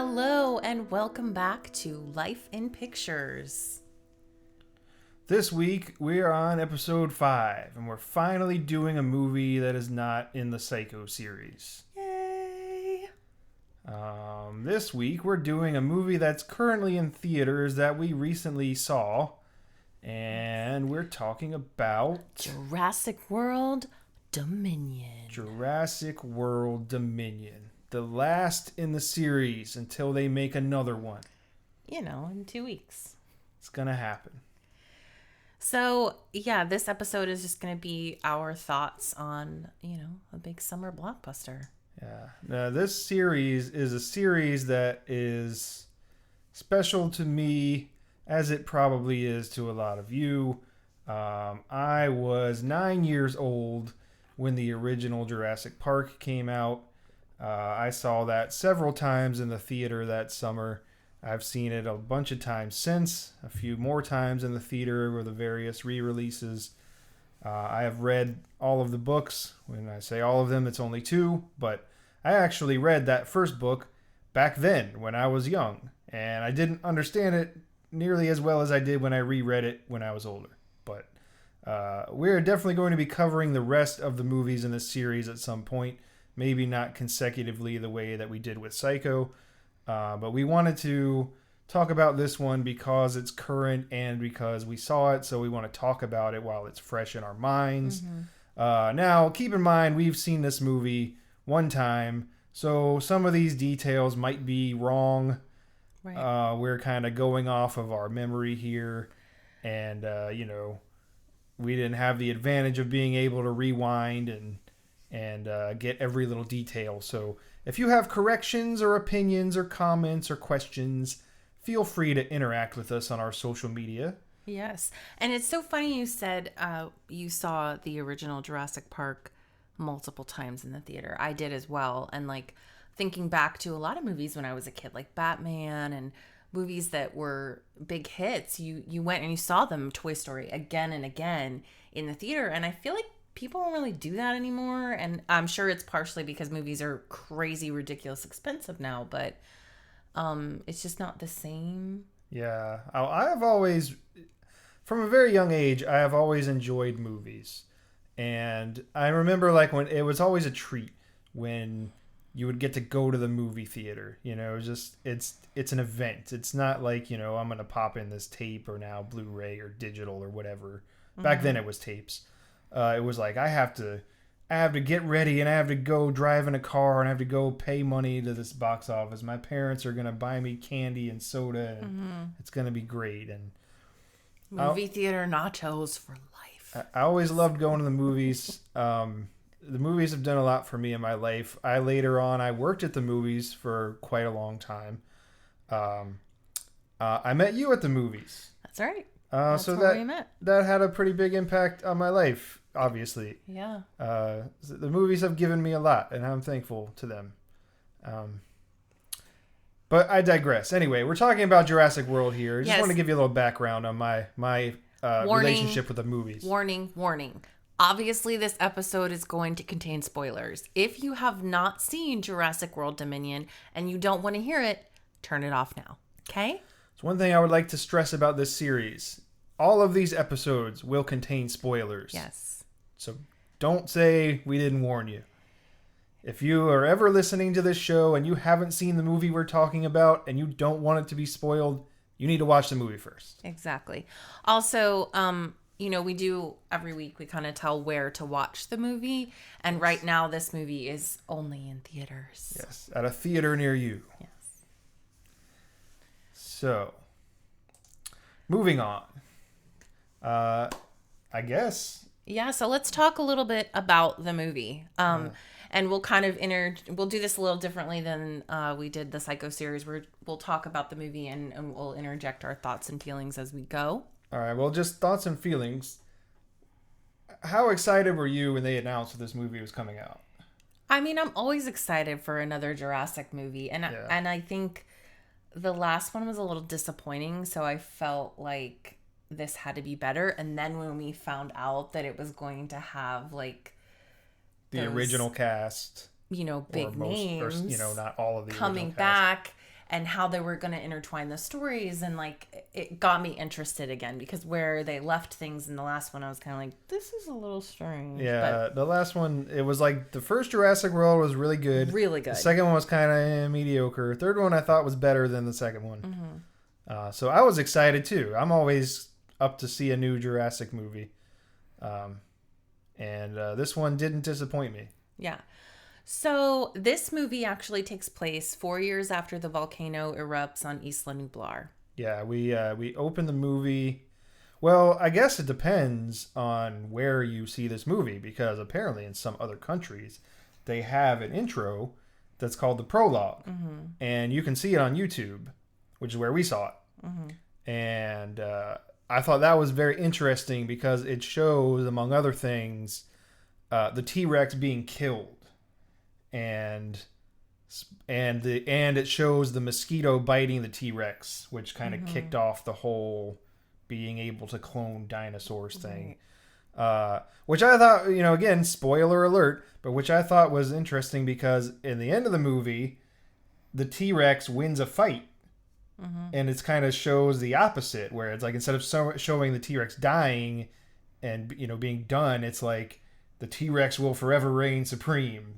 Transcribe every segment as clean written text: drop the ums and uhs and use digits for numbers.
Hello and welcome back to Life in Pictures. This week we are on episode 5 and we're finally doing a movie that is not in the Psycho series. Yay! This week we're doing a movie that's currently in theaters that we recently saw, and we're talking about Jurassic World Dominion. Jurassic World Dominion. The last in the series until they make another one. You know, in 2 weeks. It's gonna happen. So, yeah, this episode is just going to be our thoughts on, a big summer blockbuster. Yeah. Now, this series is a series that is special to me, as it probably is to a lot of you. I was 9 years old when the original Jurassic Park came out. I saw that several times in the theater that summer. I've seen it a bunch of times since, a few more times in the theater with the various re-releases. I have read all of the books. When I say all of them, it's only 2, but I actually read that first book back then when I was young, and I didn't understand it nearly as well as I did when I reread it when I was older. But we're definitely going to be covering the rest of the movies in this series at some point, maybe not consecutively the way that we did with Psycho. But we wanted to talk about this one because it's current and because we saw it, so we want to talk about it while it's fresh in our minds. Mm-hmm. Now, keep in mind, we've seen this movie one time, so some of these details might be wrong. Right. We're kind of going off of our memory here, and, we didn't have the advantage of being able to rewind and get every little detail, so if you have corrections or opinions or comments or questions, feel free to interact with us on our social media. Yes. And it's so funny you said you saw the original Jurassic Park multiple times in the theater. I did as well. And thinking back to a lot of movies when I was a kid, like Batman and movies that were big hits, you went and you saw them, Toy Story, again and again in the theater. And I feel like people don't really do that anymore, and I'm sure it's partially because movies are crazy, ridiculous expensive now, but it's just not the same. Yeah, I have always, from a very young age, I have always enjoyed movies, and I remember when it was always a treat when you would get to go to the movie theater. It's an event. It's not like, I'm gonna pop in this tape or now Blu-ray or digital or whatever. Back then it was tapes. It was like I have to get ready and I have to go drive in a car and I have to go pay money to this box office. My parents are gonna buy me candy and soda and it's gonna be great. And movie theater nachos for life. I always loved going to the movies. The movies have done a lot for me in my life. I worked at the movies for quite a long time. I met you at the movies. That's right. That's so where we met. That had a pretty big impact on my life, obviously. Yeah. The movies have given me a lot, and I'm thankful to them. But I digress. Anyway, we're talking about Jurassic World here. I just want to give you a little background on my relationship with the movies. Warning. Obviously, this episode is going to contain spoilers. If you have not seen Jurassic World Dominion and you don't want to hear it, turn it off now. Okay? So one thing I would like to stress about this series, all of these episodes will contain spoilers. Yes. So don't say we didn't warn you. If you are ever listening to this show and you haven't seen the movie we're talking about and you don't want it to be spoiled, you need to watch the movie first. Exactly. Also, we do every week, we kind of tell where to watch the movie. And right now, this movie is only in theaters. Yes, at a theater near you. Yes. So, moving on. I guess. Yeah, so let's talk a little bit about the movie. And we'll kind of we'll do this a little differently than we did the Psycho series, where we'll talk about the movie and we'll interject our thoughts and feelings as we go. All right, well, just thoughts and feelings. How excited were you when they announced that this movie was coming out? I mean, I'm always excited for another Jurassic movie. And I think the last one was a little disappointing, so I felt like this had to be better. And then when we found out that it was going to have the original cast, big names, not all of the coming original cast. back, and how they were going to intertwine the stories. And like, it got me interested again, because where they left things in the last one, I was kind of like, this is a little strange. Yeah, the last one, it was like the first Jurassic World was really good. Really good. The second one was kind of mediocre. Third one I thought was better than the second one. So I was excited too. I'm always up to see a new Jurassic movie. And this one didn't disappoint me. Yeah. So this movie actually takes place 4 years after the volcano erupts on Isla Nublar. Yeah, we open the movie. Well, I guess it depends on where you see this movie, because apparently in some other countries they have an intro that's called the prologue, and you can see it on YouTube, which is where we saw it. And I thought that was very interesting because it shows, among other things, the T-Rex being killed. And it shows the mosquito biting the T-Rex, which kind of kicked off the whole being able to clone dinosaurs thing. Which I thought, again, spoiler alert, but which I thought was interesting because in the end of the movie, the T-Rex wins a fight. And it kind of shows the opposite, where it's like, instead of showing the T-Rex dying and, being done, it's like, the T-Rex will forever reign supreme,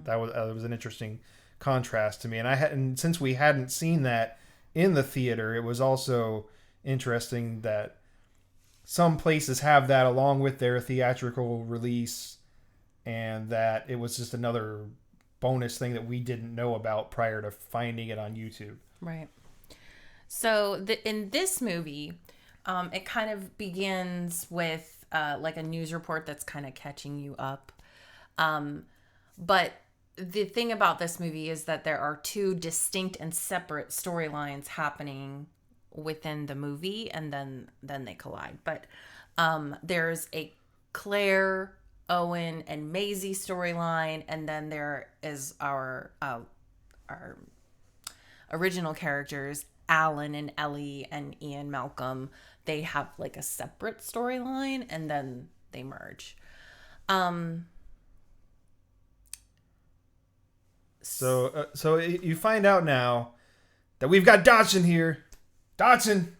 that was an interesting contrast to me. And since we hadn't seen that in the theater, it was also interesting that some places have that along with their theatrical release, and that it was just another bonus thing that we didn't know about prior to finding it on YouTube. Right. So in this movie, it kind of begins with like a news report that's kind of catching you up. But the thing about this movie is that there are two distinct and separate storylines happening within the movie, and then they collide. But there's a Claire, Owen, and Maisie storyline, and then there is our original characters, Alan and Ellie and Ian Malcolm. They have like a separate storyline, and then they merge. So you find out now that we've got Dodson here. Dodson!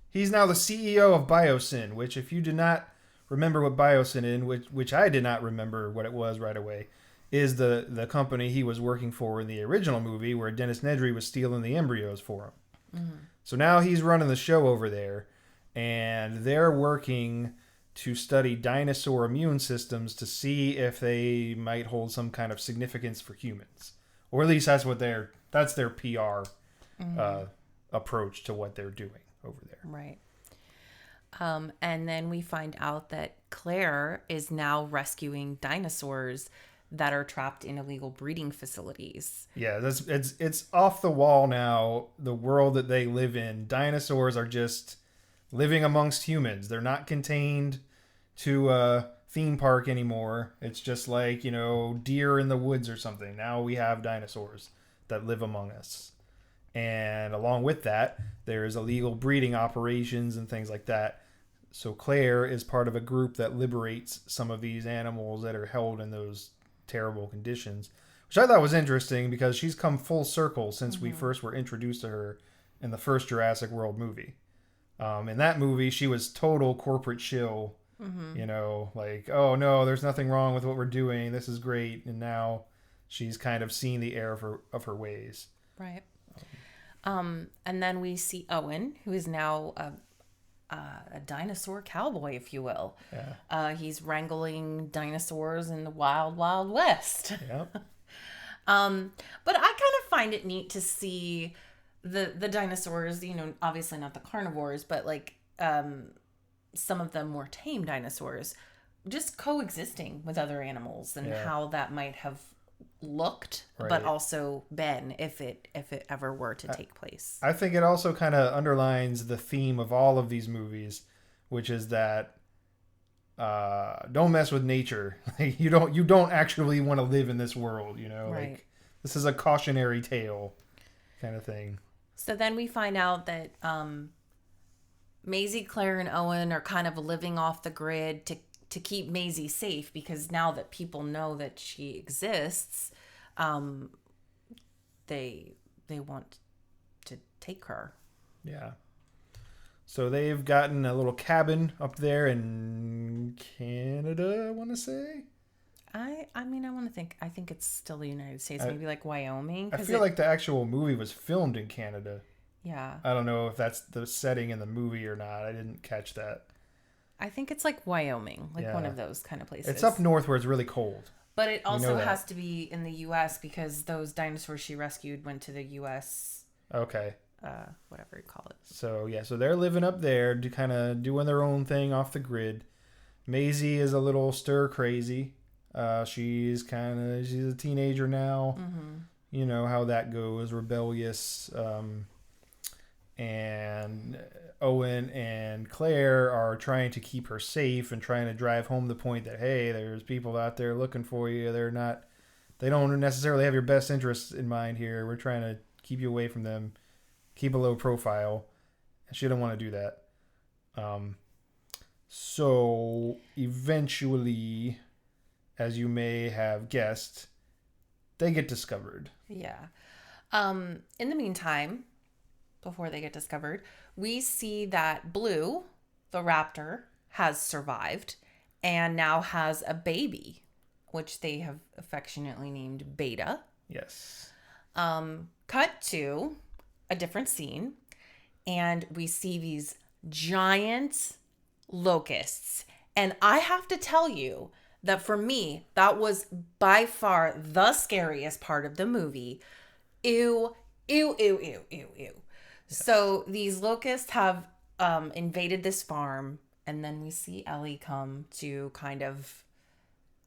He's now the CEO of Biosyn, which, if you did not remember what Biosyn is, which I did not remember what it was right away, is the company he was working for in the original movie, where Dennis Nedry was stealing the embryos for him. So now he's running the show over there, and they're working to study dinosaur immune systems to see if they might hold some kind of significance for humans. Or at least that's their PR approach to what they're doing over there. Right. And then we find out that Claire is now rescuing dinosaurs that are trapped in illegal breeding facilities. Yeah, it's off the wall now, the world that they live in. Dinosaurs are just living amongst humans. They're not contained to a theme park anymore. It's just like, deer in the woods or something. Now we have dinosaurs that live among us. And along with that, there's illegal breeding operations and things like that. So Claire is part of a group that liberates some of these animals that are held in those terrible conditions, which I thought was interesting because she's come full circle since we first were introduced to her in the first Jurassic World movie. In that movie, she was total corporate shill, like, oh no, there's nothing wrong with what we're doing. This is great. And now she's kind of seen the error of her ways. Right. And then we see Owen, who is now a dinosaur cowboy, if you will. Yeah. He's wrangling dinosaurs in the wild, wild west. Yep. But I kind of find it neat to see the dinosaurs, obviously not the carnivores, but like some of the more tame dinosaurs just coexisting with other animals, and how that might have looked, right, but also been if it ever were to take place. I think it also kind of underlines the theme of all of these movies, which is that don't mess with nature. you don't actually want to live in this world, Right. Like, this is a cautionary tale kind of thing. So then we find out that Maisie, Claire, and Owen are kind of living off the grid to keep Maisie safe, because now that people know that she exists, they want to take her. Yeah. So they've gotten a little cabin up there in Canada, I want to say. I mean, I think it's still the United States, maybe like Wyoming. I feel like the actual movie was filmed in Canada. Yeah. I don't know if that's the setting in the movie or not. I didn't catch that. I think it's like Wyoming, like one of those kind of places. It's up north where it's really cold. But it also has to be in the U.S. because those dinosaurs she rescued went to the U.S. Okay. Whatever you call it. So, yeah. So they're living up there, kind of doing their own thing off the grid. Maisie is a little stir crazy. She's a teenager now. Mm-hmm. You know how that goes. Rebellious. And Owen and Claire are trying to keep her safe and trying to drive home the point that, hey, there's people out there looking for you. They don't necessarily have your best interests in mind here. We're trying to keep you away from them, keep a low profile. And she didn't want to do that. So eventually, as you may have guessed, they get discovered. Yeah. In the meantime, before they get discovered, we see that Blue, the raptor, has survived and now has a baby, which they have affectionately named Beta. Yes. Cut to a different scene, and we see these giant locusts. And I have to tell you that for me, that was by far the scariest part of the movie. Ew, ew, ew, ew, ew, ew. So these locusts have invaded this farm, and then we see Ellie come to kind of,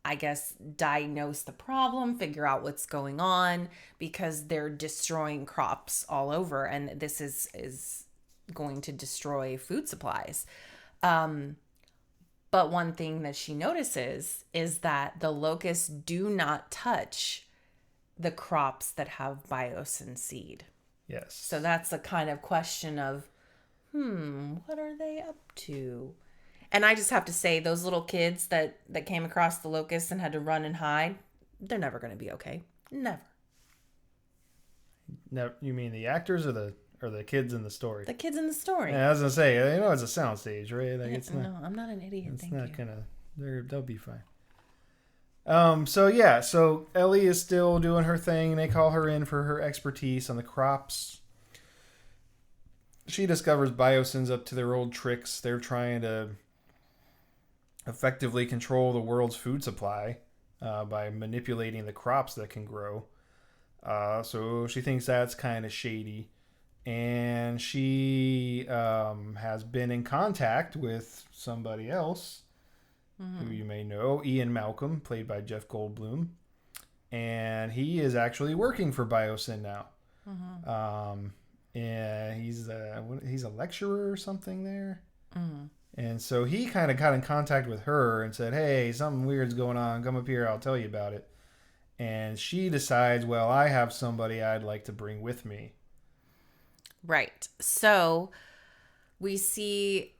I guess, diagnose the problem, figure out what's going on, because they're destroying crops all over, and this is going to destroy food supplies. But one thing that she notices is that the locusts do not touch the crops that have biosyn seed. Yes. So that's a kind of question of, what are they up to? And I just have to say, those little kids that came across the locusts and had to run and hide, they're never going to be okay. Never. Now, you mean the actors or the kids in the story? The kids in the story. Yeah, I was gonna say, it's a soundstage, right? Like, it's not. No, I'm not an idiot. It's Thank not you. gonna. They'll be fine. So Ellie is still doing her thing. They call her in for her expertise on the crops. She discovers biosyns up to their old tricks. They're trying to effectively control the world's food supply by manipulating the crops that can grow. So she thinks that's kind of shady. And she has been in contact with somebody else who you may know, Ian Malcolm, played by Jeff Goldblum. And he is actually working for Biosyn now. And he's a lecturer or something there. And so he kind of got in contact with her and said, hey, something weird's going on. Come up here. I'll tell you about it. And she decides, well, I have somebody I'd like to bring with me. Right. So we see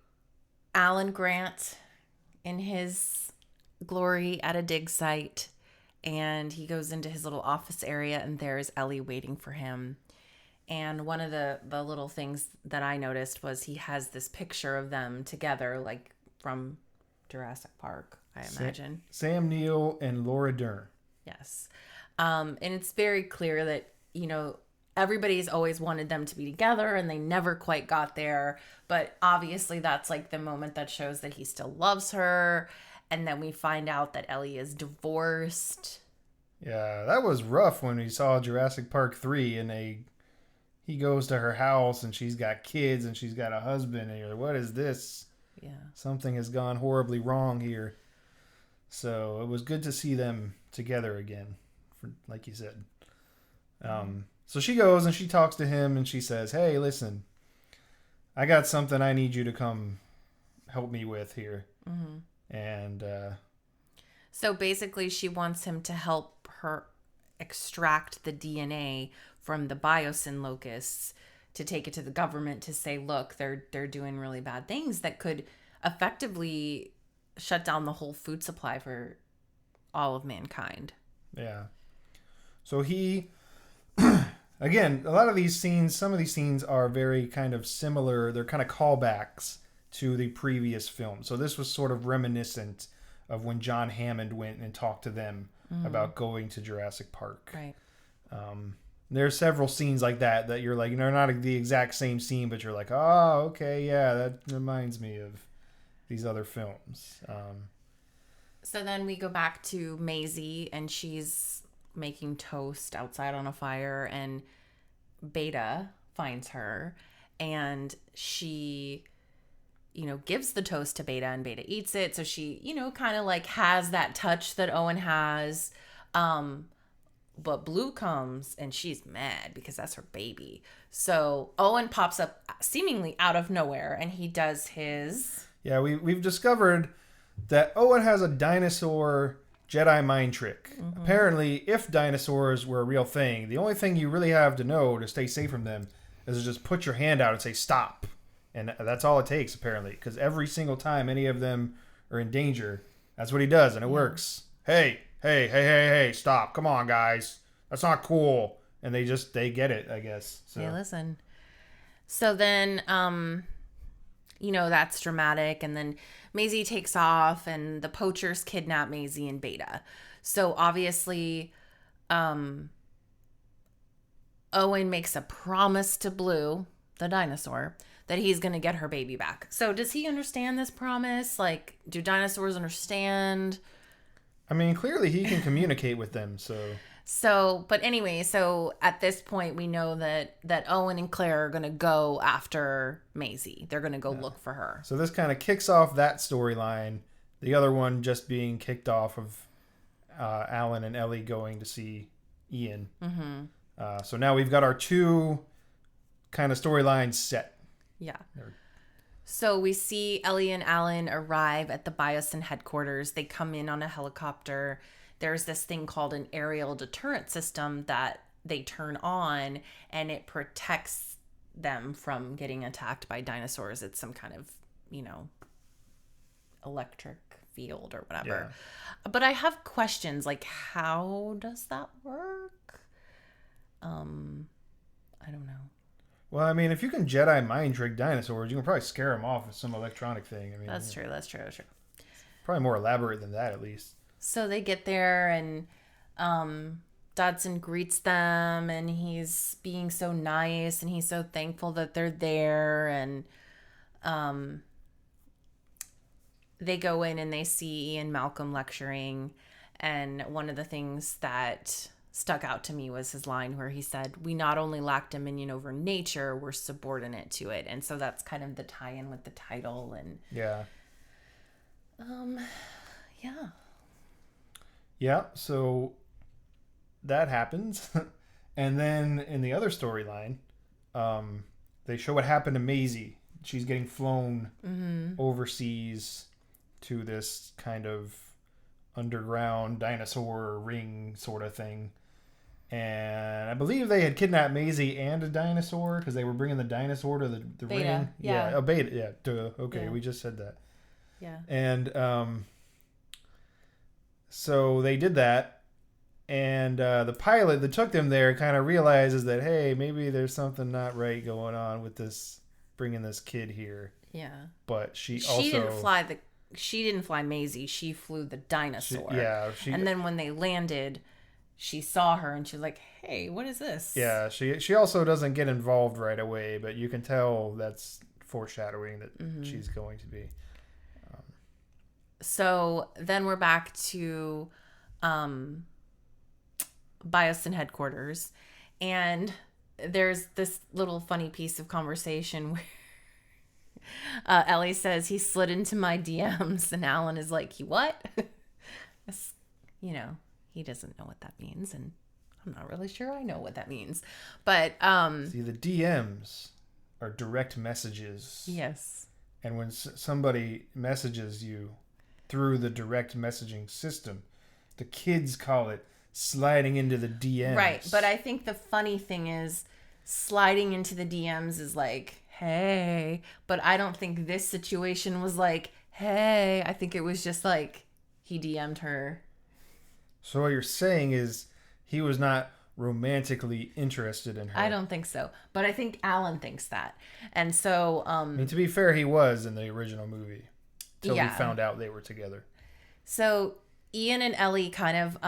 Alan Grant in his glory at a dig site, and he goes into his little office area, and there's Ellie waiting for him. And one of the little things that I noticed was he has this picture of them together, like from Jurassic Park, I imagine. Sam Neill and Laura Dern. Yes. And it's very clear that, everybody's always wanted them to be together and they never quite got there. But obviously that's like the moment that shows that he still loves her. And then we find out that Ellie is divorced. Yeah, that was rough when we saw Jurassic Park 3 and he goes to her house and she's got kids and she's got a husband and you're like, what is this? Yeah. Something has gone horribly wrong here. So it was good to see them together again, like you said. So she goes and she talks to him and she says, hey, listen, I got something I need you to come help me with here. And so basically she wants him to help her extract the DNA from the biosyn locusts to take it to the government to say, look, they're doing really bad things that could effectively shut down the whole food supply for all of mankind. Yeah. So he Again, a lot of these scenes, some of these scenes are very kind of similar. They're kind of callbacks to the previous film. So this was sort of reminiscent of when John Hammond went and talked to them about going to Jurassic Park. Right. There are several scenes like that you're like, not the exact same scene, but you're like, oh, okay, yeah, that reminds me of these other films. So then we go back to Maisie, and she's making toast outside on a fire, and Beta finds her, and she, gives the toast to Beta, and Beta eats it. So she, kind of like has that touch that Owen has. But Blue comes, and she's mad because that's her baby. So Owen pops up seemingly out of nowhere, and he does his... Yeah, we've discovered that Owen has a dinosaur Jedi mind trick. Mm-hmm. Apparently, if dinosaurs were a real thing, the only thing you really have to know to stay safe from them is to just put your hand out and say, stop. And that's all it takes, apparently. Because every single time any of them are in danger, that's what he does, and it works. Hey, stop. Come on, guys. That's not cool. And they get it, I guess. So. They listen. So then, that's dramatic. And then Maisie takes off, and the poachers kidnap Maisie and Beta. So obviously, Owen makes a promise to Blue, the dinosaur, that he's going to get her baby back. So does he understand this promise? Like, do dinosaurs understand? I mean, clearly he can communicate with them, but anyway, so at this point we know that Owen and Claire are going to go after Maisie. They're going to go look for her. So this kind of kicks off that storyline. The other one just being kicked off of Alan and Ellie going to see Ian. Mm-hmm. So now we've got our two kind of storylines set. Yeah. So we see Ellie and Alan arrive at the Biosyn headquarters. They come in on a helicopter. There's this thing called an aerial deterrent system that they turn on, and it protects them from getting attacked by dinosaurs. It's some kind of, electric field or whatever. Yeah. But I have questions, like, how does that work? I don't know. Well, I mean, if you can Jedi mind trick dinosaurs, you can probably scare them off with some electronic thing. I mean, That's true. Probably more elaborate than that, at least. So they get there, and Dodson greets them, and he's being so nice, and he's so thankful that they're there, and they go in and they see Ian Malcolm lecturing, and one of the things that stuck out to me was his line where he said, "We not only lack dominion over nature, we're subordinate to it." And so that's kind of the tie-in with the title. And yeah, so that happens. And then in the other storyline, they show what happened to Maisie. She's getting flown overseas to this kind of underground dinosaur ring sort of thing. And I believe they had kidnapped Maisie and a dinosaur because they were bringing the dinosaur to the Beta, ring. Yeah. Oh, Beta. Yeah. Duh. Okay. Yeah. We just said that. Yeah. And so they did that. And the pilot that took them there kind of realizes that, hey, maybe there's something not right going on with this, bringing this kid here. Yeah. But she didn't fly Maisie. She flew the dinosaur. And then when they landed, she saw her and she's like, "Hey, what is this?" Yeah, she also doesn't get involved right away, but you can tell that's foreshadowing that she's going to be. So then we're back to Biosyn headquarters, and there's this little funny piece of conversation where Ellie says he slid into my DMs, and Alan is like, "He what?" He doesn't know what that means, and I'm not really sure I know what that means. But see, the DMs are direct messages. Yes. And when somebody messages you through the direct messaging system, the kids call it sliding into the DMs. Right, but I think the funny thing is sliding into the DMs is like, "Hey," but I don't think this situation was like, "Hey." I think it was just like he DM'd her. So what you're saying is he was not romantically interested in her. I don't think so. But I think Alan thinks that. And so... I mean, to be fair, he was in the original movie. Till Yeah. he found out they were together. So Ian and Ellie kind of...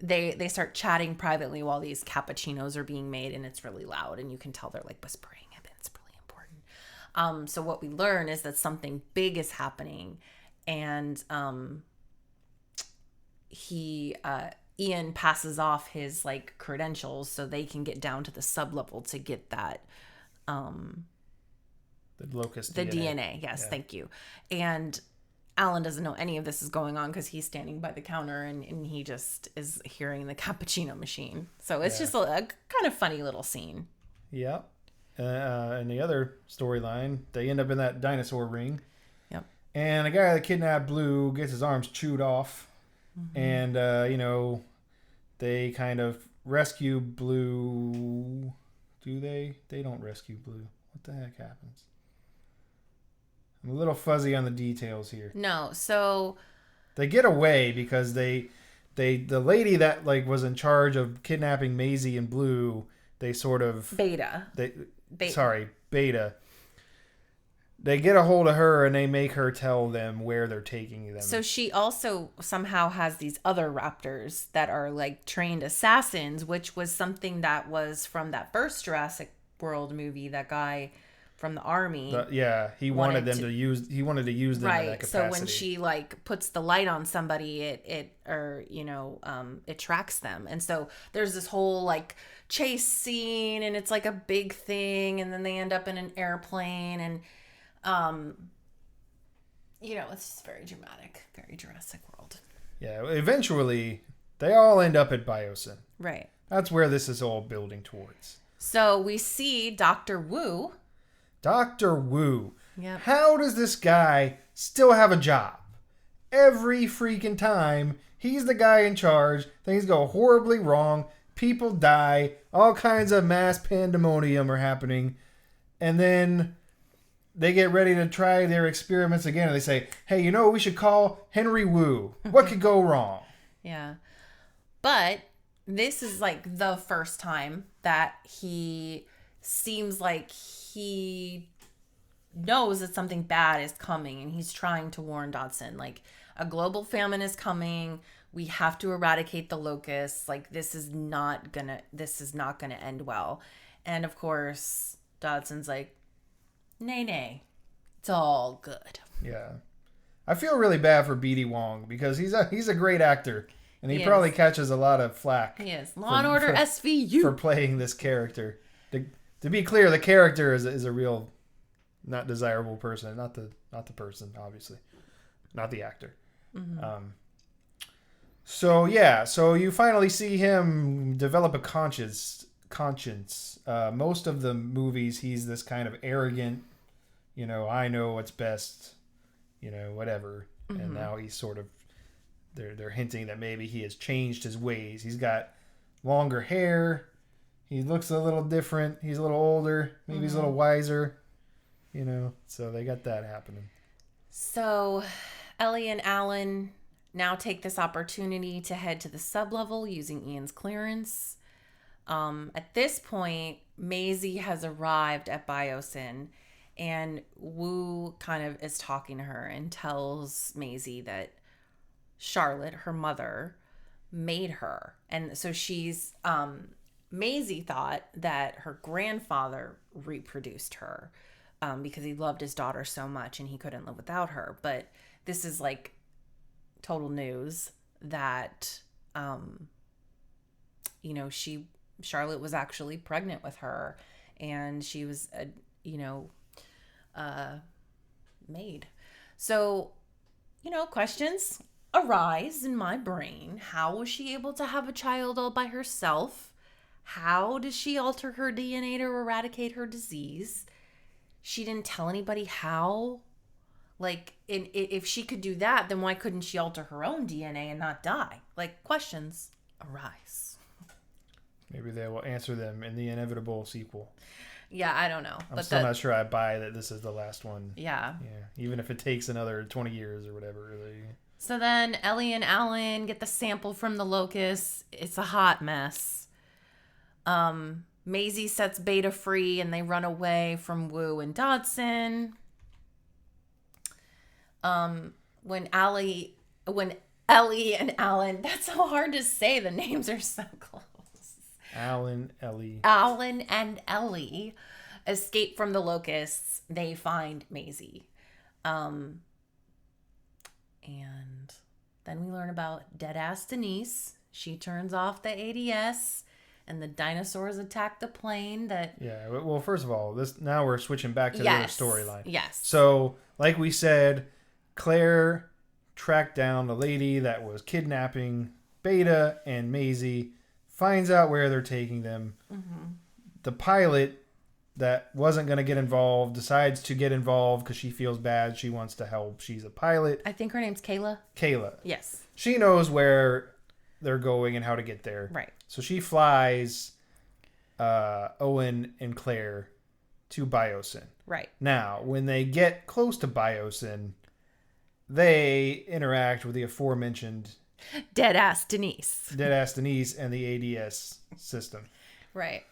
They start chatting privately while these cappuccinos are being made, and it's really loud, and you can tell they're like whispering, and it's really important. So what we learn is that something big is happening, and Ian passes off his like credentials so they can get down to the sublevel to get that The locust the DNA. DNA. Yes, Yeah. thank you. And Alan doesn't know any of this is going on because he's standing by the counter and he just is hearing the cappuccino machine. So it's just a kind of funny little scene. Yeah. And the other storyline, they end up in that dinosaur ring. Yep. And the guy that kidnapped Blue gets his arms chewed off. Mm-hmm. And, they kind of rescue Blue. Do they? They don't rescue Blue. What the heck happens? I'm a little fuzzy on the details here. No, so they get away because the lady that like was in charge of kidnapping Maisie and Blue, they sort of Beta. Beta. They get a hold of her and they make her tell them where they're taking them. So she also somehow has these other raptors that are like trained assassins, which was something that was from that first Jurassic World movie. That guy from the army. He wanted to use them in that capacity. So when she like puts the light on somebody, it tracks them. And so there's this whole like chase scene, and it's like a big thing, and then they end up in an airplane, and it's just very dramatic, very Jurassic World. Yeah, eventually they all end up at Biosyn. Right. That's where this is all building towards. So we see Dr. Wu. Dr. Wu. Yep. How does this guy still have a job? Every freaking time, he's the guy in charge. Things go horribly wrong. People die. All kinds of mass pandemonium are happening. And then they get ready to try their experiments again. And they say, hey, we should call Henry Wu. What could go wrong? Yeah. But this is like the first time that he seems like he knows that something bad is coming, and he's trying to warn Dodson, like, a global famine is coming. We have to eradicate the locusts. Like, this is not gonna end well. And of course, Dodson's like, nay, it's all good. Yeah. I feel really bad for B.D. Wong because he's a great actor, and he He probably is. catches a lot of flack. He is. Law and Order SVU. For playing this character. To be clear, the character is a real not desirable person, not the person, obviously. Not the actor. Mm-hmm. So you finally see him develop a conscience. Most of the movies, he's this kind of arrogant, I know what's best, whatever. Mm-hmm. And now he's sort of, they're hinting that maybe he has changed his ways. He's got longer hair. He looks a little different. He's a little older. Maybe he's a little wiser. So they got that happening. So Ellie and Alan now take this opportunity to head to the sublevel using Ian's clearance. At this point, Maisie has arrived at Biosyn, and Wu kind of is talking to her and tells Maisie that Charlotte, her mother, made her. And so she's... Maisie thought that her grandfather reproduced her because he loved his daughter so much and he couldn't live without her. But this is like total news that, Charlotte was actually pregnant with her, and she was, made. So, questions arise in my brain. How was she able to have a child all by herself? How does she alter her DNA to eradicate her disease? She didn't tell anybody how. Like, if she could do that, then why couldn't she alter her own DNA and not die? Like, questions arise. Maybe they will answer them in the inevitable sequel. Yeah, I don't know. I'm still not sure I buy that this is the last one. Yeah. Yeah, even if it takes another 20 years or whatever. So then Ellie and Alan get the sample from the locusts. It's a hot mess. Maisie sets Beta free and they run away from Wu and Dodson. When Ellie and Alan, that's so hard to say. The names are so close. Alan and Ellie escape from the locusts. They find Maisie. And then we learn about Deadass Denise. She turns off the ADS and the dinosaurs attack the plane that... Yeah, well, first of all, now we're switching back to the other storyline. Yes. So, like we said, Claire tracked down the lady that was kidnapping Beta and Maisie, finds out where they're taking them. Mm-hmm. The pilot that wasn't going to get involved decides to get involved because she feels bad. She wants to help. She's a pilot. I think her name's Kayla. Yes. She knows where they're going and how to get there. Right. So she flies Owen and Claire to Biosyn. Right. Now, when they get close to Biosyn, they interact with the aforementioned Deadass Denise and the ADS system. Right.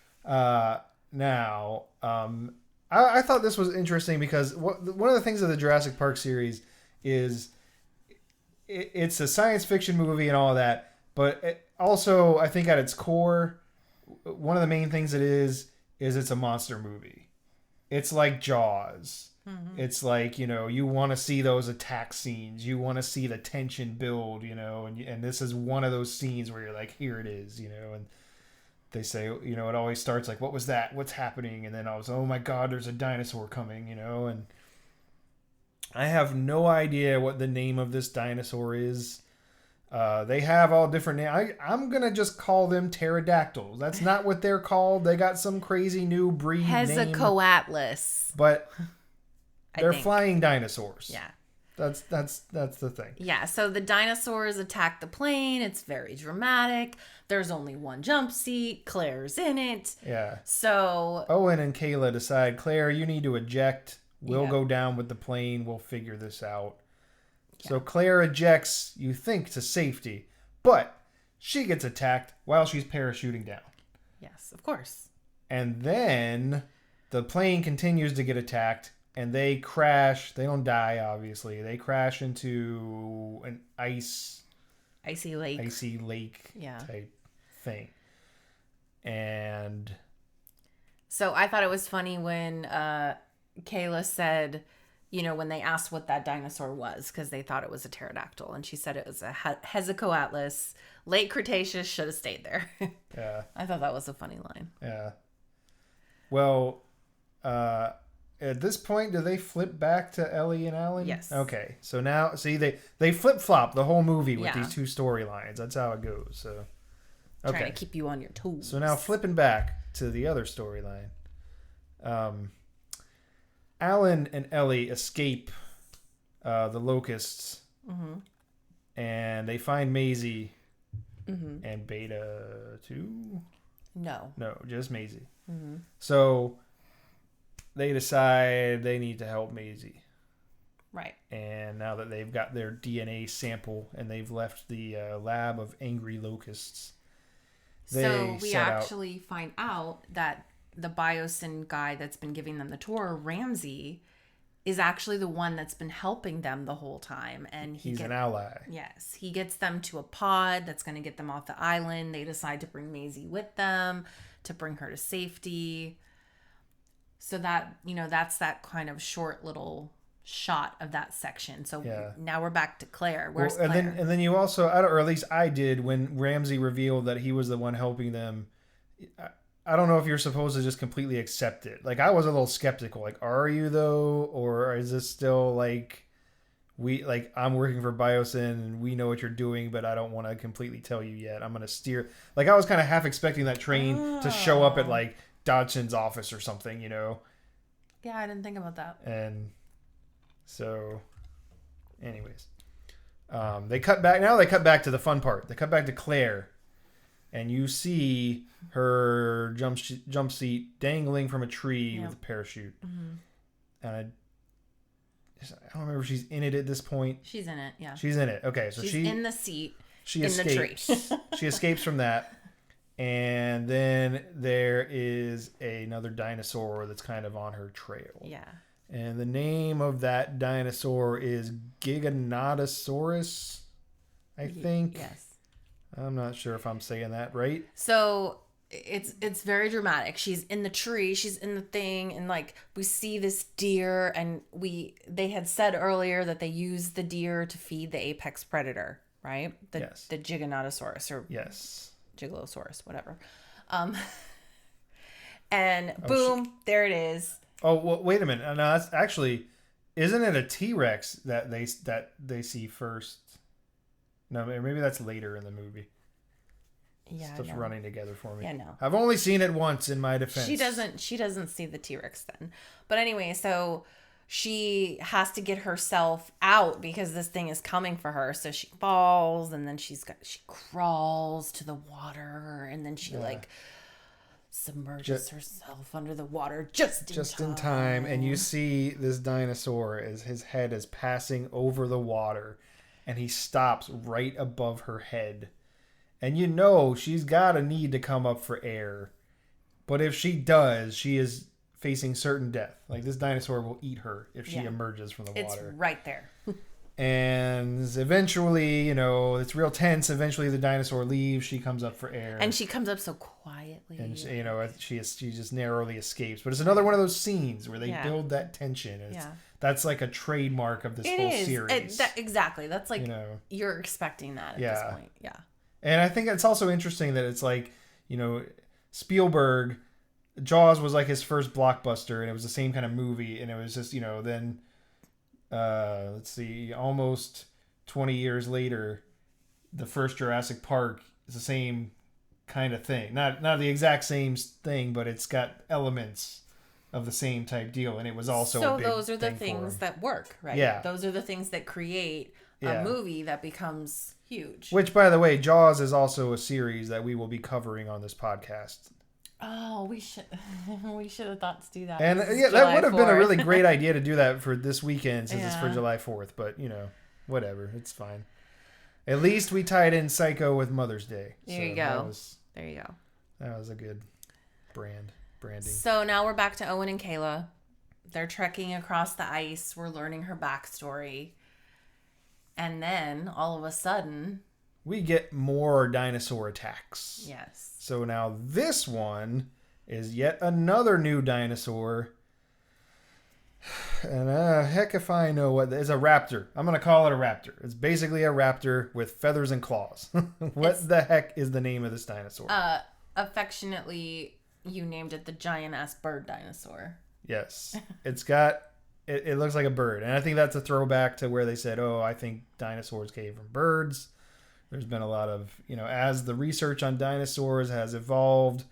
Now, I thought this was interesting because one of the things of the Jurassic Park series is it's a science fiction movie and all that, but also I think at its core, one of the main things it is it's a monster movie. It's like Jaws. Mm-hmm. It's like, you want to see those attack scenes. You want to see the tension build, and this is one of those scenes where you're like, here it is, and they say, it always starts like, what was that? What's happening? And then I was, oh my God, there's a dinosaur coming, and I have no idea what the name of this dinosaur is. They have all different names. I'm going to just call them pterodactyls. That's not what they're called. They got some crazy new breed name. Hesychoatlas. But they're flying dinosaurs. Yeah. That's the thing. Yeah, so the dinosaurs attack the plane. It's very dramatic. There's only one jump seat. Claire's in it. Yeah. So Owen and Kayla decide, Claire, you need to eject. We'll go down with the plane. We'll figure this out. Yeah. So Claire ejects, you think, to safety. But she gets attacked while she's parachuting down. Yes, of course. And then the plane continues to get attacked. And they crash. They don't die, obviously. They crash into an icy lake type thing. And so I thought it was funny when Kayla said, when they asked what that dinosaur was, because they thought it was a pterodactyl, and she said it was a Hesychoatlas. Late Cretaceous, should have stayed there. Yeah. I thought that was a funny line. Yeah. Well, at this point, do they flip back to Ellie and Alan? Yes. Okay. So now, see, they flip-flop the whole movie with these two storylines. That's how it goes. So, okay. Trying to keep you on your toes. So now flipping back to the other storyline. Alan and Ellie escape the locusts. Mm-hmm. And they find Maisie and Beta too? No, just Maisie. Mm-hmm. So they decide they need to help Maisie. Right. And now that they've got their DNA sample and they've left the lab of angry locusts, so we actually find out that the Biosyn guy that's been giving them the tour, Ramsey, is actually the one that's been helping them the whole time. And he's an ally. Yes. He gets them to a pod that's going to get them off the island. They decide to bring Maisie with them to bring her to safety. So that, that's that kind of short little shot of that section. So now we're back to Claire. Where's Claire? And then you also, or at least I did, when Ramsey revealed that he was the one helping them, I don't know if you're supposed to just completely accept it. Like, I was a little skeptical. Like, are you though? Or is this still like, I'm working for Biosyn and we know what you're doing, but I don't want to completely tell you yet. I'm going to steer. Like, I was kind of half expecting that train to show up at like Dodson's office or something, Yeah, I didn't think about that. And so, anyways, they cut back to the fun part. They cut back to Claire, and you see her jump seat dangling from a tree with a parachute. Mm-hmm. And I don't remember if she's in it at this point. She's in it, yeah. She's in it. Okay, so she's in the seat. She escapes. The tree. She escapes from that. And then there is another dinosaur that's kind of on her trail. Yeah. And the name of that dinosaur is Giganotosaurus, I think. Yes. I'm not sure if I'm saying that right. So it's very dramatic. She's in the tree, she's in the thing, and like we see this deer, and they had said earlier that they use the deer to feed the apex predator, right? Yes. The Giganotosaurus or Yes. Gigalosaurus, whatever. And boom, there it is. Oh, well, wait a minute. No, that's actually, isn't it a T-Rex that they see first? No, maybe that's later in the movie. Yeah, Stuff's running together for me. Yeah, no. I've only seen it once in my defense. She doesn't see the T-Rex then. But anyway, so she has to get herself out because this thing is coming for her. So she falls, and then she crawls to the water, and then she like submerges herself under the water just in time. And you see this dinosaur as his head is passing over the water, and he stops right above her head. And you know she's got a need to come up for air. But if she does, she is facing certain death. Like, this dinosaur will eat her if she emerges from the water. It's right there. And eventually, you know, it's real tense. Eventually the dinosaur leaves. She comes up for air. And she comes up so quietly. And, you know, she just narrowly escapes. But it's another one of those scenes where they build that tension. That's like a trademark of this whole series. Exactly. That's like, you know, you're expecting that at this point. Yeah. And I think it's also interesting that it's like, you know, Spielberg, Jaws was like his first blockbuster, and it was the same kind of movie. And it was just, you know, then, let's see, almost 20 years later, the first Jurassic Park is the same kind of thing. Not the exact same thing, but it's got elements of the same type deal. And it was also a big those are the thing things that work, right? Yeah. Those are the things that create a movie that becomes huge. Which, by the way, Jaws is also a series that we will be covering on this podcast. Oh, we should have thought to do that. And that would have been a really great idea to do that for this weekend since it's for July 4th. But, you know, whatever. It's fine. At least we tied in Psycho with Mother's Day. There you go. There you go. That was a good branding. So now we're back to Owen and Kayla. They're trekking across the ice. We're learning her backstory. And then, all of a sudden, we get more dinosaur attacks. Yes. So now this one is yet another new dinosaur. And heck if I know what... It's a raptor. I'm going to call it a raptor. It's basically a raptor with feathers and claws. The heck is the name of this dinosaur? Affectionately, you named it the giant-ass bird dinosaur. Yes. It's got... It looks like a bird. And I think that's a throwback to where they said, oh, I think dinosaurs came from birds. There's been a lot of, you know, as the research on dinosaurs has evolved,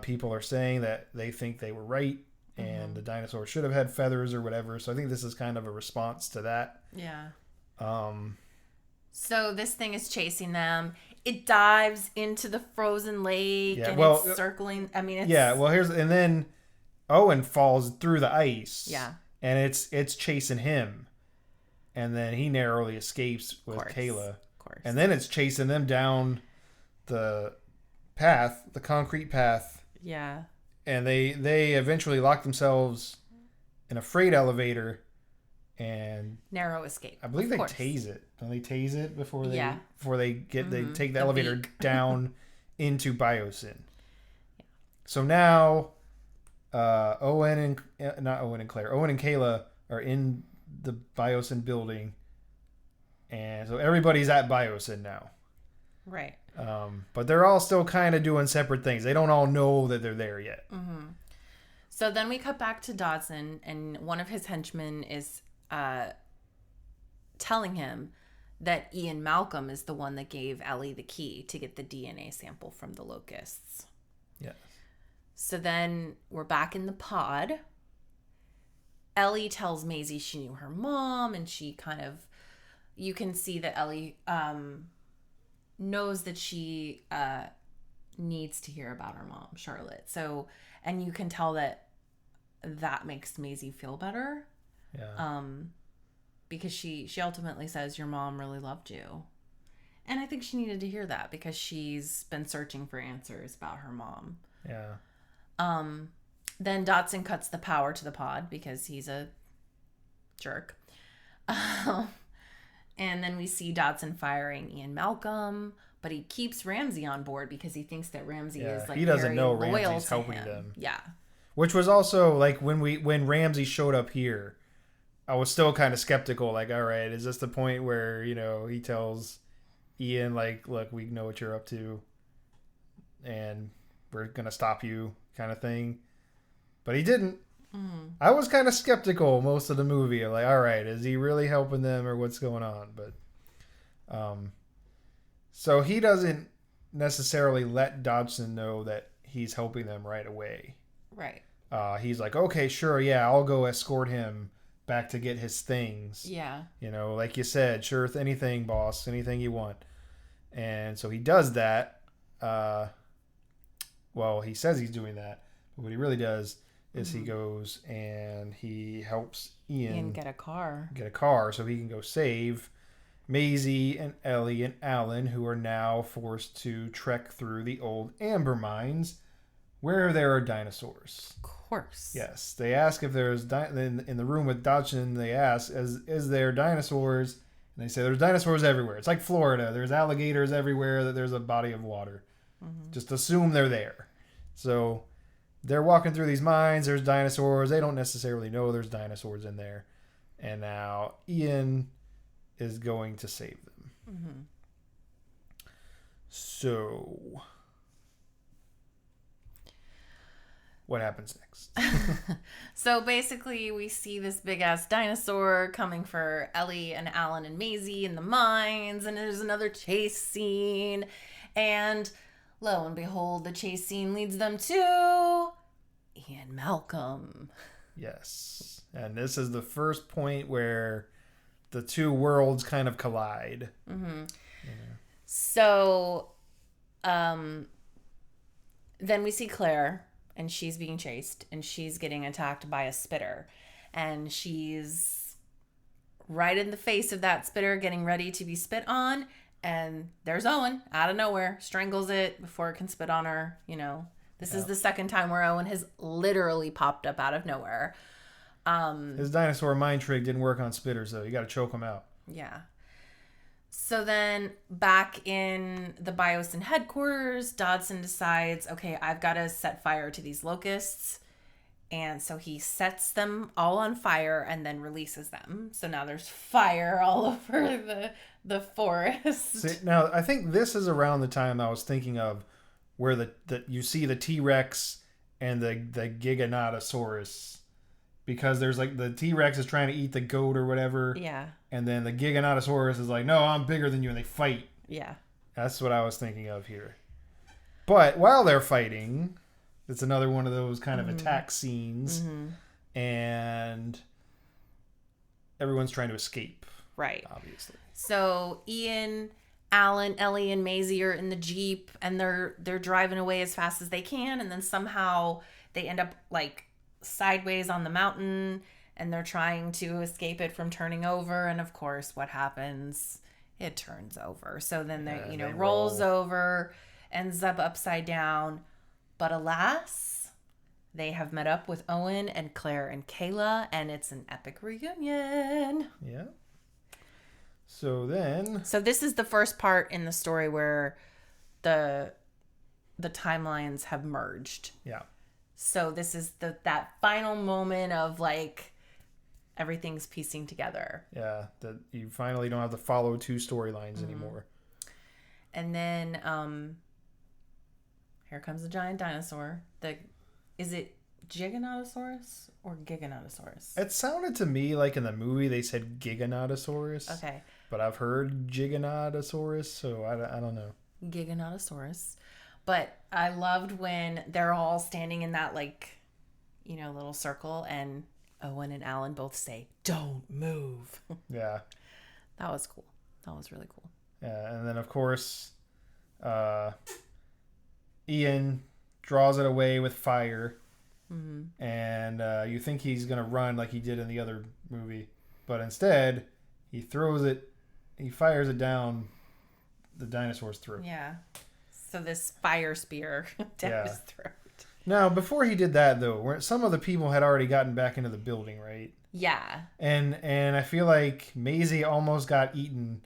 people are saying that they think they were right and the dinosaur should have had feathers or whatever. So I think this is kind of a response to that. Yeah. So this thing is chasing them. It dives into the frozen lake it's circling. I mean, it's... Yeah, well, and then Owen falls through the ice. Yeah. And it's chasing him. And then he narrowly escapes with Kayla. And then it's chasing them down the path, the concrete path. Yeah. And they eventually lock themselves in a freight elevator and narrow escape. I believe they tase it. Don't they tase it before they take the elevator down into Biosyn. Yeah. So now Owen and Kayla are in the Biosyn building. And so everybody's at Biosyn now. Right. But they're all still kind of doing separate things. They don't all know that they're there yet. Mm-hmm. So then we cut back to Dodson, and one of his henchmen is telling him that Ian Malcolm is the one that gave Ellie the key to get the DNA sample from the locusts. Yeah. So then we're back in the pod. Ellie tells Maisie she knew her mom, and she kind of... You can see that Ellie knows that she needs to hear about her mom, Charlotte. So, and you can tell that makes Maisie feel better. Yeah. Because she ultimately says, your mom really loved you. And I think she needed to hear that because she's been searching for answers about her mom. Yeah. Then Dodson cuts the power to the pod because he's a jerk. And then we see Dodson firing Ian Malcolm, but he keeps Ramsey on board because he thinks that Ramsey is like, he doesn't very know Ramsey's helping him. Them. Yeah. Which was also like when Ramsey showed up here, I was still kind of skeptical. Like, all right, is this the point where, you know, he tells Ian, like, look, we know what you're up to and we're going to stop you kind of thing. But he didn't. Mm. I was kind of skeptical most of the movie. Like, all right, is he really helping them or what's going on? But, so he doesn't necessarily let Dodson know that he's helping them right away. Right. He's like, okay, sure, yeah, I'll go escort him back to get his things. Yeah. You know, like you said, sure, anything, boss, anything you want. And so he does that. Well, he says he's doing that. But what he really does is he goes and he helps Ian get a car. Get a car so he can go save Maisie and Ellie and Alan, who are now forced to trek through the old amber mines where there are dinosaurs. Of course. Yes. They ask if there's in the room with Dodson, they ask, is there dinosaurs? And they say there's dinosaurs everywhere. It's like Florida. There's alligators everywhere. That there's a body of water. Mm-hmm. Just assume they're there. So they're walking through these mines. There's dinosaurs. They don't necessarily know there's dinosaurs in there. And now Ian is going to save them. Mm-hmm. So what happens next? So basically we see this big ass dinosaur coming for Ellie and Alan and Maisie in the mines, and there's another chase scene, and lo and behold, the chase scene leads them to Ian Malcolm. Yes. And this is the first point where the two worlds kind of collide. Mm-hmm. Yeah. So then we see Claire, and she's being chased, and she's getting attacked by a spitter. And she's right in the face of that spitter, getting ready to be spit on. And there's Owen, out of nowhere, strangles it before it can spit on her. You know, this is the second time where Owen has literally popped up out of nowhere. His dinosaur mind trick didn't work on spitters, though. You got to choke them out. Yeah. So then back in the Biosyn headquarters, Dodson decides, okay, I've got to set fire to these locusts. And so he sets them all on fire and then releases them. So now there's fire all over the forest. See, now, I think this is around the time I was thinking of where the you see the T-Rex and the Giganotosaurus. Because there's like the T-Rex is trying to eat the goat or whatever. Yeah. And then the Giganotosaurus is like, no, I'm bigger than you. And they fight. Yeah. That's what I was thinking of here. But while they're fighting, it's another one of those kind of attack scenes. Mm-hmm. And everyone's trying to escape. Right. Obviously. So Ian, Alan, Ellie, and Maisie are in the Jeep. And they're driving away as fast as they can. And then somehow they end up like sideways on the mountain, and they're trying to escape it from turning over, and of course what happens, it turns over. So then they rolls over, ends up upside down, but alas, they have met up with Owen and Claire and Kayla, and it's an epic reunion. Yeah. So this is the first part in the story where the timelines have merged. Yeah. So this is that final moment of like everything's piecing together. Yeah, that you finally don't have to follow two storylines anymore. And then here comes the giant dinosaur. Is it Giganotosaurus or Giganotosaurus? It sounded to me like in the movie they said Giganotosaurus. Okay. But I've heard Giganotosaurus, so I don't know. Giganotosaurus. But I loved when they're all standing in that, like, you know, little circle, and Owen and Alan both say, "Don't move." Yeah. That was cool. That was really cool. Yeah, and then, of course, Ian draws it away with fire. Mm-hmm. And you think he's going to run like he did in the other movie. But instead, he fires it down the dinosaur's throat. Yeah. So this fire spear down his throat. Now, before he did that, though, some of the people had already gotten back into the building, right? Yeah. And I feel like Maisie almost got eaten,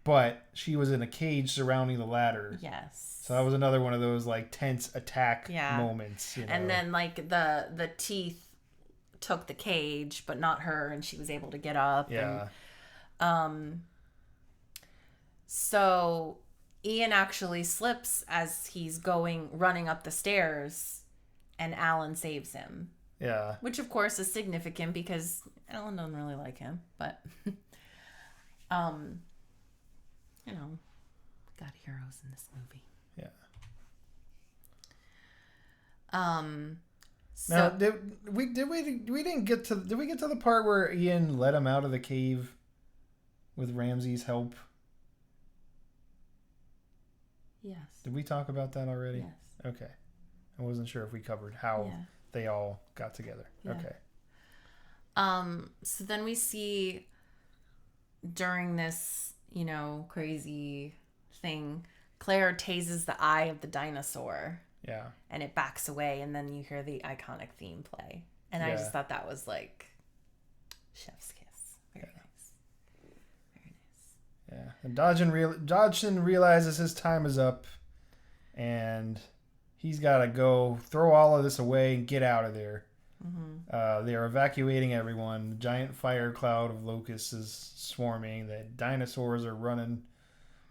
but she was in a cage surrounding the ladder. Yes. So that was another one of those like tense attack moments. You know? And then like the teeth took the cage, but not her, and she was able to get up. Yeah. And, so Ian actually slips as he's running up the stairs, and Alan saves him. Yeah. Which of course is significant because Alan doesn't really like him, but got heroes in this movie. Yeah. So now did we get to the part where Ian let him out of the cave with Ramsey's help? Yes. Did we talk about that already? Yes. Okay. I wasn't sure if we covered how they all got together. Yeah. Okay. So then we see during this, crazy thing, Claire tases the eye of the dinosaur. Yeah. And it backs away, and then you hear the iconic theme play. And I just thought that was like chef's kiss. Very nice. Very nice. Yeah. And Dodgson realizes his time is up, and he's got to go throw all of this away and get out of there. Mm-hmm. They are evacuating everyone. The giant fire cloud of locusts is swarming. The dinosaurs are running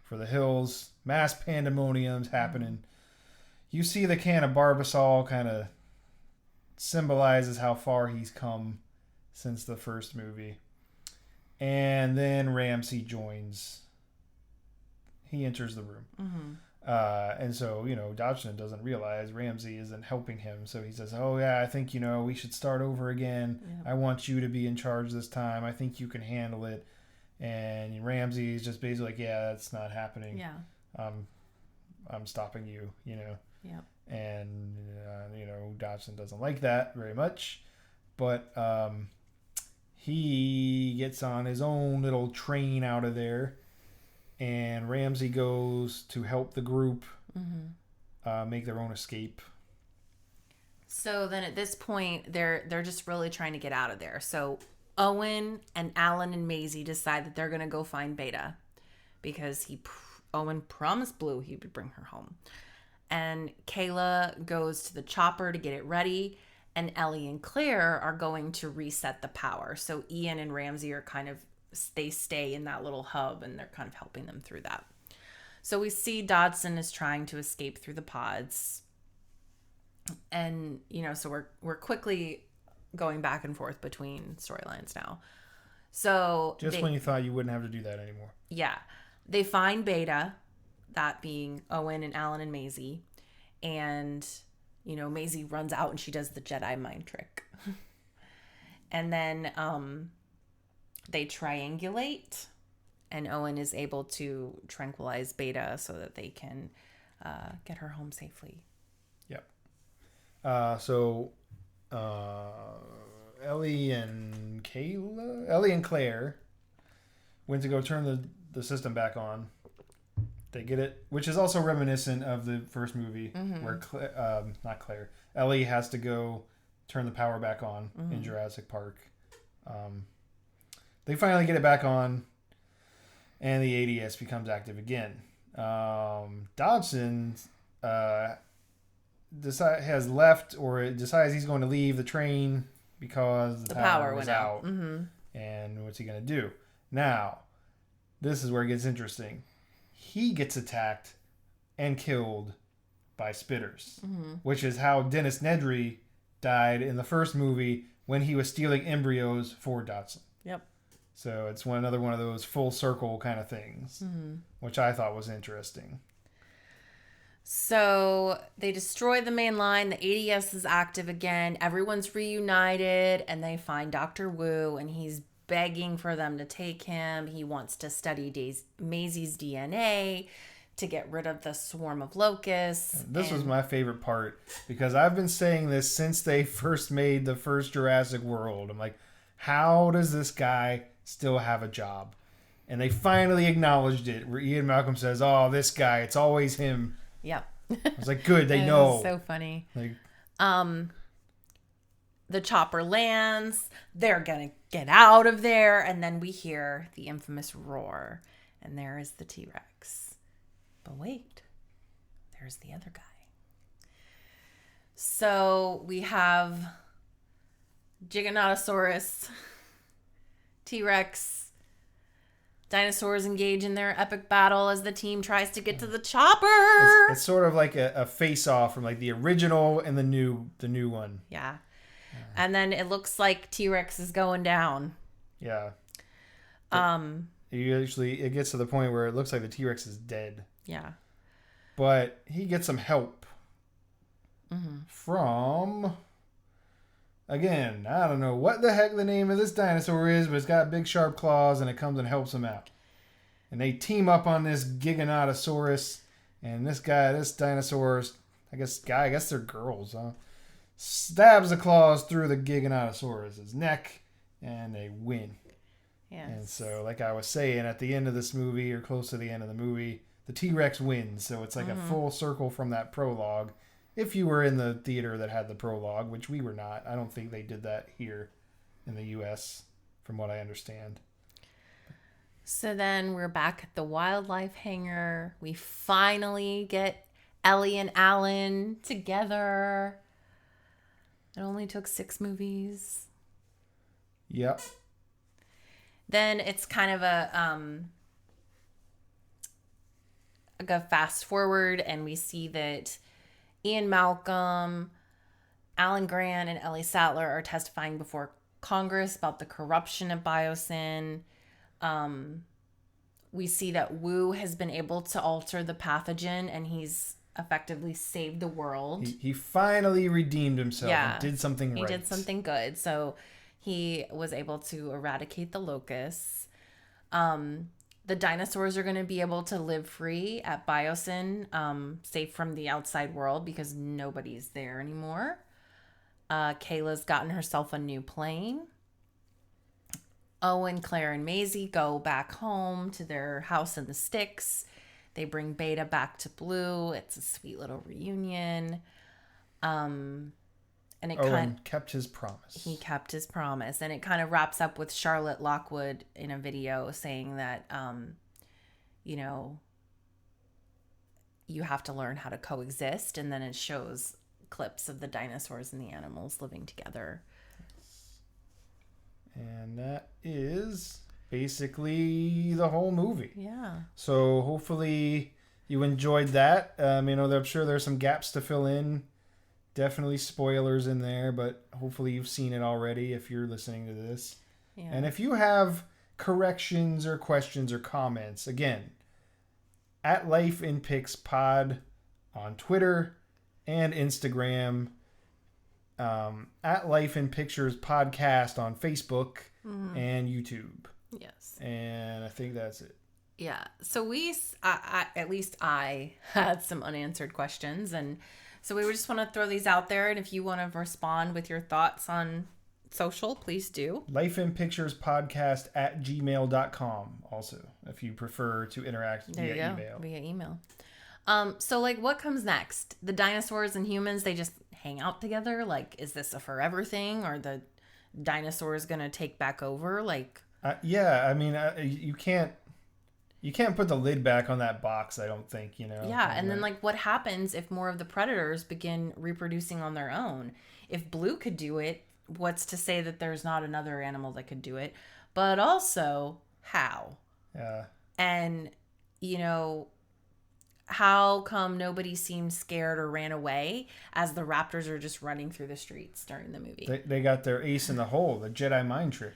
for the hills. Mass pandemonium's happening. Mm-hmm. You see the can of Barbasol kind of symbolizes how far he's come since the first movie. And then Ramsey joins. He enters the room. Mm-hmm. And so, Dodgson doesn't realize Ramsey isn't helping him. So he says, oh, yeah, I think, we should start over again. Yeah. I want you to be in charge this time. I think you can handle it. And Ramsey is just basically like, yeah, that's not happening. Yeah. I'm stopping you, Yeah. And, Dodgson doesn't like that very much. But he gets on his own little train out of there. And Ramsey goes to help the group make their own escape. So then at this point, they're just really trying to get out of there. So Owen and Alan and Maisie decide that they're going to go find Beta because Owen promised Blue he would bring her home. And Kayla goes to the chopper to get it ready. And Ellie and Claire are going to reset the power. So Ian and Ramsey are they stay in that little hub, and they're kind of helping them through that. So we see Dodgson is trying to escape through the pods. And, so we're quickly going back and forth between storylines now. So when you thought you wouldn't have to do that anymore. Yeah. They find Beta, that being Owen and Alan and Maisie. And, Maisie runs out and she does the Jedi mind trick. And then they triangulate, and Owen is able to tranquilize Beta so that they can get her home safely. Yep. So Ellie and Claire went to go turn the system back on. They get it, which is also reminiscent of the first movie, where Ellie has to go turn the power back on in Jurassic Park. They finally get it back on, and the ADS becomes active again. Dodgson has left, or decides he's going to leave the train because the power was out. Mm-hmm. And what's he going to do? Now, this is where it gets interesting. He gets attacked and killed by spitters, which is how Dennis Nedry died in the first movie when he was stealing embryos for Dodgson. Yep. So it's another one of those full circle kind of things, which I thought was interesting. So they destroy the main line. The ADS is active again. Everyone's reunited, and they find Dr. Wu, and he's begging for them to take him. He wants to study Maisie's DNA to get rid of the swarm of locusts. This was my favorite part, because I've been saying this since they first made the first Jurassic World. I'm like, how does this guy still have a job? And they finally acknowledged it, where Ian Malcolm says, "Oh, this guy, it's always him." Yep. I was like, good, they know. So funny. Like, the chopper lands. They're going to get out of there. And then we hear the infamous roar. And there is the T-Rex. But wait, there's the other guy. So we have Giganotosaurus, T-Rex, dinosaurs engage in their epic battle as the team tries to get to the chopper. It's sort of like a face-off from like the original and the new one. Yeah. And then it looks like T-Rex is going down. Yeah. It gets to the point where it looks like the T-Rex is dead. Yeah. But he gets some help from, again, I don't know what the heck the name of this dinosaur is, but it's got big sharp claws and it comes and helps him out. And they team up on this Giganotosaurus, and this dinosaur, I guess they're girls, huh? Stabs the claws through the Giganotosaurus' neck, and they win. Yes. And so, like I was saying, at the end of this movie, or close to the end of the movie, the T-Rex wins. So it's like a full circle from that prologue. If you were in the theater that had the prologue, which we were not. I don't think they did that here in the U.S., from what I understand. So then we're back at the wildlife hangar. We finally get Ellie and Alan together. It only took 6 movies. Yep. Then it's kind of a fast forward, and we see that Ian Malcolm, Alan Grant, and Ellie Sattler are testifying before Congress about the corruption at Biosyn. We see that Wu has been able to alter the pathogen, and he's effectively saved the world. He finally redeemed himself and did something right. He did something good. So he was able to eradicate the locusts. The dinosaurs are going to be able to live free at Biosyn, safe from the outside world because nobody's there anymore. Kayla's gotten herself a new plane. Owen, Claire, and Maisie go back home to their house in the sticks. They bring Beta back to Blue. It's a sweet little reunion. And Owen kept his promise. He kept his promise. And it kind of wraps up with Charlotte Lockwood in a video saying that, you have to learn how to coexist. And then it shows clips of the dinosaurs and the animals living together. And that is basically the whole movie. Yeah. So hopefully you enjoyed that. I'm sure there's some gaps to fill in. Definitely spoilers in there, but hopefully you've seen it already if you're listening to this. Yeah. And if you have corrections or questions or comments, again, at Life in Pics Pod on Twitter and Instagram, at Life in Pictures Podcast on Facebook and YouTube. Yes. And I think that's it. Yeah. So at least I had some unanswered questions, and so we just want to throw these out there. And if you want to respond with your thoughts on social, please do. Lifeinpicturespodcast at gmail.com also, if you prefer to interact via email. Via email. So what comes next? The dinosaurs and humans, they just hang out together? Is this a forever thing, or the dinosaurs going to take back over? You can't put the lid back on that box, I don't think, Yeah, and then what happens if more of the predators begin reproducing on their own? If Blue could do it, what's to say that there's not another animal that could do it? But also, how? Yeah. And, how come nobody seemed scared or ran away as the raptors are just running through the streets during the movie? They got their ace in the hole, the Jedi mind trick.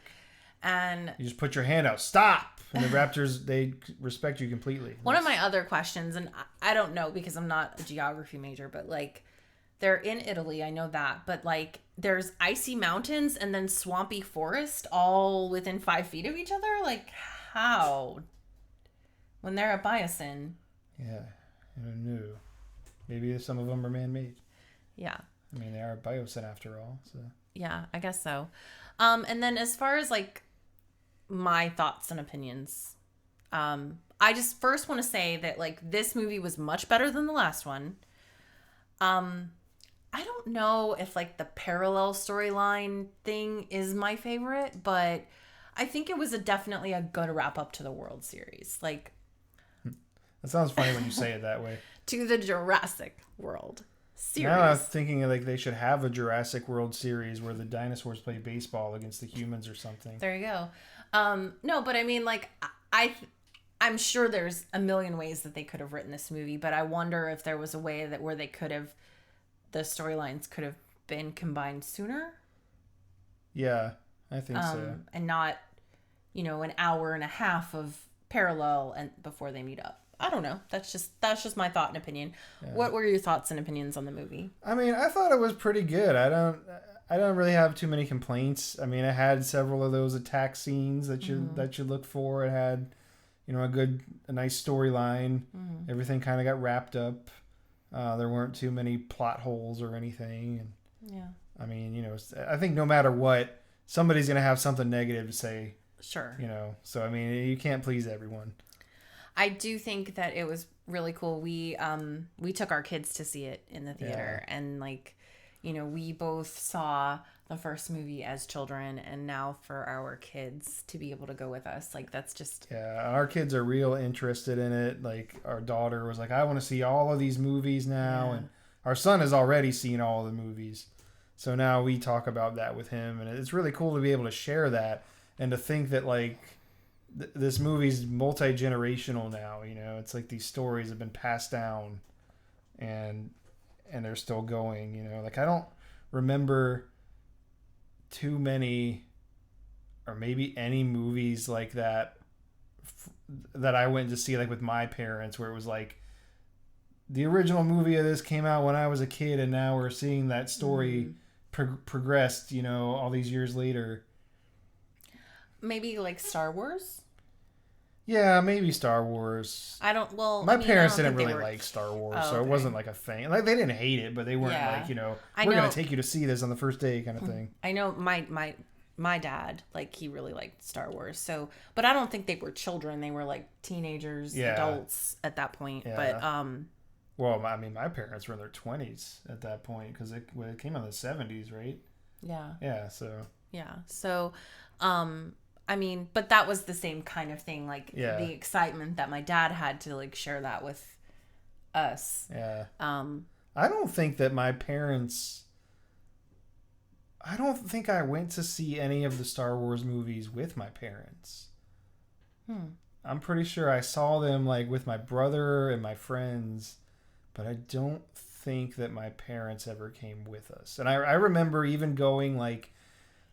And you just put your hand out, stop! And the raptors, they respect you completely. One of my other questions, and I don't know because I'm not a geography major, but they're in Italy, I know that. But there's icy mountains and then swampy forest all within 5 feet of each other? How? When they're at Biosyn. Yeah. I don't know. Maybe some of them are man-made. Yeah. They are Biosyn after all. So. Yeah, I guess so. And then as far as my thoughts and opinions, I just first want to say that like this movie was much better than the last one. I don't know if like the parallel storyline thing is my favorite, but I think it was definitely a good wrap up to the World Series. Like, that sounds funny when you say it that way. To the Jurassic World Series. Now I'm thinking like they should have a Jurassic World Series where the dinosaurs play baseball against the humans or something. There you go. No, but I mean, like, I'm sure there's a million ways that they could have written this movie, but I wonder if there was a way that where they could have, the storylines could have been combined sooner. Yeah, I think so. And not, an hour and a half of parallel and before they meet up. I don't know. That's just my thought and opinion. Yeah. What were your thoughts and opinions on the movie? I mean, I thought it was pretty good. I don't really have too many complaints. I mean, it had several of those attack scenes that you look for. It had, a nice storyline. Mm-hmm. Everything kind of got wrapped up. There weren't too many plot holes or anything. And yeah. I mean, I think no matter what, somebody's gonna have something negative to say. Sure. So I mean, you can't please everyone. I do think that it was really cool. We took our kids to see it in the theater, and like, we both saw the first movie as children, and now for our kids to be able to go with us, like that's just our kids are real interested in it. Like our daughter was like, I want to see all of these movies now, and our son has already seen all the movies, so now we talk about that with him, and it's really cool to be able to share that and to think that like. This movie's multi-generational now, it's like these stories have been passed down and they're still going, like I don't remember too many or maybe any movies like that that I went to see like with my parents where it was like the original movie of this came out when I was a kid and now we're seeing that story progressed, all these years later. Maybe like Star Wars? Yeah, maybe Star Wars. My parents didn't really like Star Wars, so it wasn't like a thing. Like they didn't hate it, but they weren't like, we're going to take you to see this on the first day kind of thing. I know my dad, like he really liked Star Wars. So, but I don't think they were children. They were like teenagers, adults at that point. Yeah. But well, I mean, my parents were in their 20s at that point because it came out in the 70s, right? Yeah. Yeah, so. Yeah. So, I mean, but that was the same kind of thing, like the excitement that my dad had to like share that with us. Yeah. I don't think that my parents. I don't think I went to see any of the Star Wars movies with my parents. I'm pretty sure I saw them like with my brother and my friends, but I don't think that my parents ever came with us. And I remember even going like.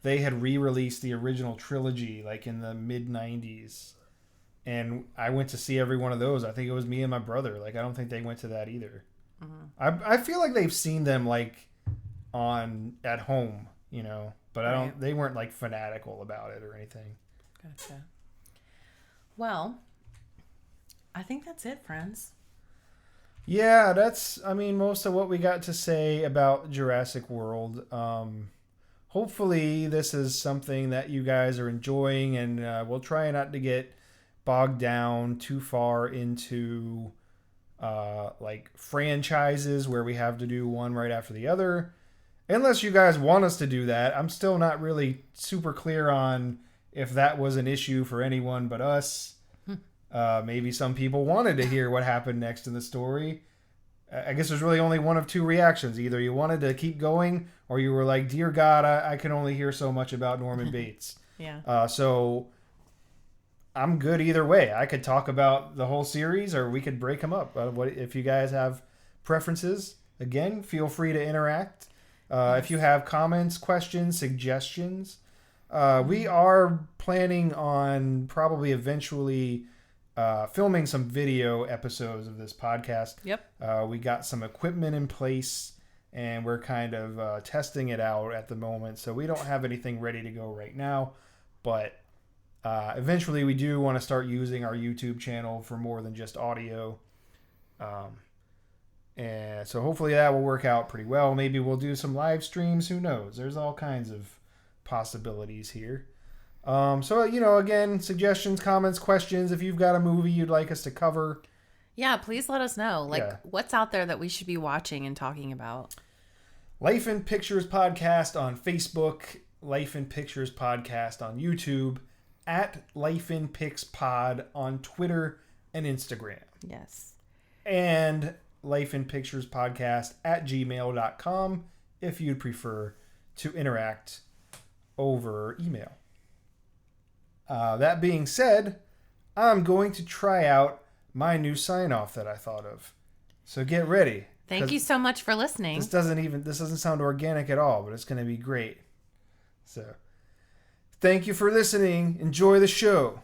They had re-released the original trilogy like in the mid-90s. And I went to see every one of those. I think it was me and my brother. Like, I don't think they went to that either. Mm-hmm. I feel like they've seen them like at home, but they weren't like fanatical about it or anything. Gotcha. Well, I think that's it, friends. Yeah, that's, most of what we got to say about Jurassic World. Hopefully this is something that you guys are enjoying, and we'll try not to get bogged down too far into like franchises where we have to do one right after the other. Unless you guys want us to do that. I'm still not really super clear on if that was an issue for anyone but us. Maybe some people wanted to hear what happened next in the story. I guess there's really only one of two reactions. Either you wanted to keep going, or you were like, dear God, I can only hear so much about Norman Bates. Yeah. So I'm good either way. I could talk about the whole series, or we could break them up. If you guys have preferences, again, feel free to interact. If you have comments, questions, suggestions, we are planning on probably eventually... filming some video episodes of this podcast. Yep. We got some equipment in place, and we're kind of testing it out at the moment. So we don't have anything ready to go right now. But eventually we do want to start using our YouTube channel for more than just audio. And so hopefully that will work out pretty well. Maybe we'll do some live streams. Who knows? There's all kinds of possibilities here. So, again, suggestions, comments, questions. If you've got a movie you'd like us to cover. Yeah, please let us know. Like, Yeah. what's out there that we should be watching and talking about? Life in Pictures Podcast on Facebook. Life in Pictures Podcast on YouTube. At Life in Pics Pod on Twitter and Instagram. Yes. And Life in Pictures Podcast at gmail.com if you'd prefer to interact over email. That being said, I'm going to try out my new sign-off that I thought of. So get ready. Thank you so much for listening. This doesn't sound organic at all, but it's going to be great. So, thank you for listening. Enjoy the show.